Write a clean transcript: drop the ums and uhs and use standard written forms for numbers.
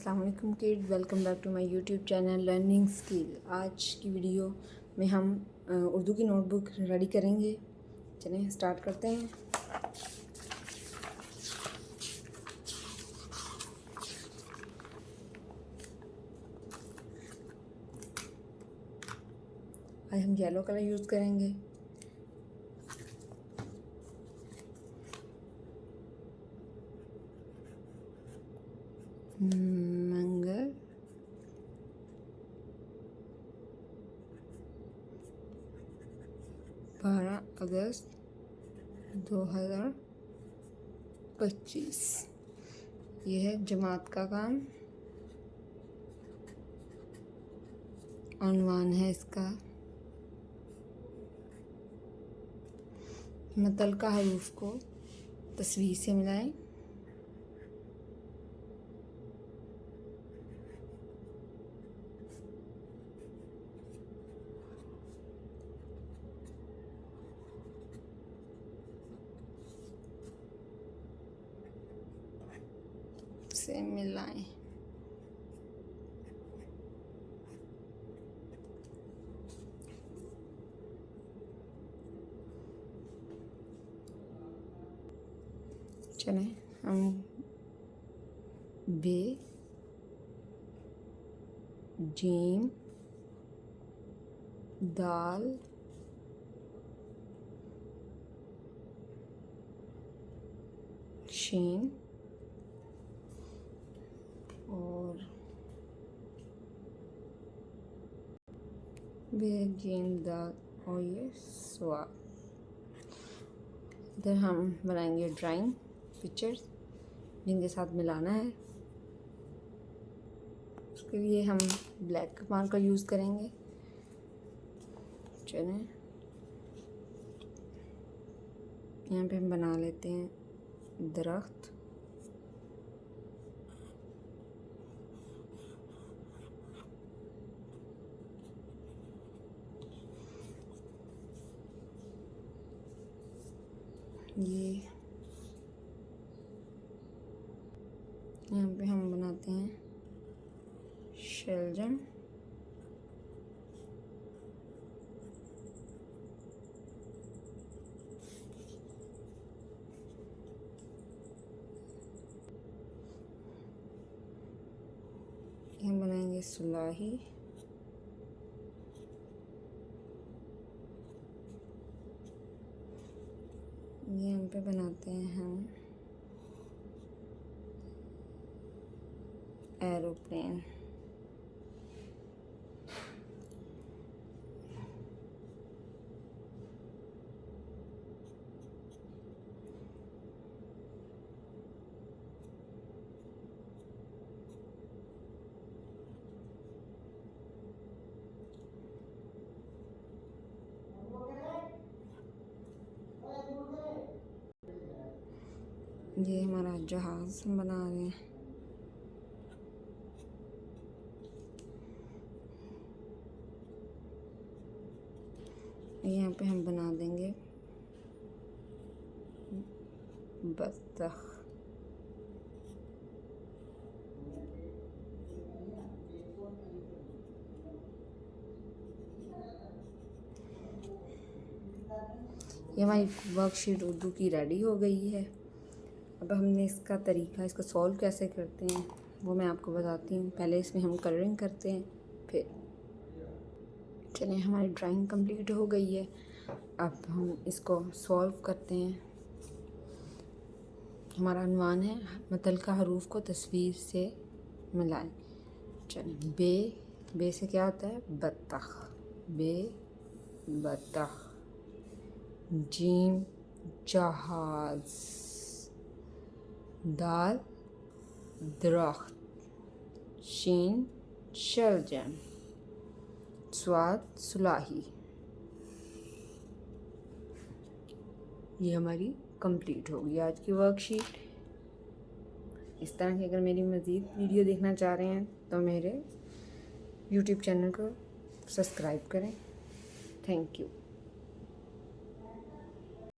अस्सलाम वालेकुम kid, welcome back to my YouTube channel learning skill. आज की वीडियो में हम उर्दू की नोटबुक रेडी करेंगे। चलें स्टार्ट करते हैं। आज हम येलो कलर यूज़ करेंगे। मंगल 12 अगस्त 2025। ये है जमात का काम, उन्वान है इसका। मुतल्लिका हरूफ को तस्वीर से मिलाएं। से मिलाएं। चलें हम बे, जीम, दाल, शीन और बे, जीम, दाल और ये स्वाद। इधर हम बनाएंगे ड्राइंग पिक्चर्स जिनके साथ मिलाना है। उसके लिए हम ब्लैक मार्कर यूज़ करेंगे। चलें यहाँ पे हम बना लेते हैं दरख्त। ये यहाँ पे हम बनाते हैं शलजम। हम बनाएंगे सुलाही। यहाँ पे बनाते हैं हम एरोप्लेन। ये हमारा जहाज हम बना रहे हैं। यहाँ पे हम बना देंगे बत्तख। ये हमारी वर्कशीट उर्दू की रेडी हो गई है। अब हमने इसका तरीका, इसको सॉल्व कैसे करते हैं वो मैं आपको बताती हूँ। पहले इसमें हम कलरिंग करते हैं, फिर चलिए हमारी ड्राइंग कंप्लीट हो गई है। अब हम इसको सॉल्व करते हैं। हमारा अनुमान है मुतल्लिका हरूफ को तस्वीर से मिलाएं। चलिए बे से क्या होता है? बत्तख। बे बत्तख। जीम जहाज। दाल दरख्त। शीन शलजम। स्वाद सुलाही। ये हमारी कंप्लीट होगी आज की वर्कशीट। इस तरह की अगर मेरी मज़ीद वीडियो देखना चाह रहे हैं तो मेरे यूट्यूब चैनल को सब्सक्राइब करें। Thank you.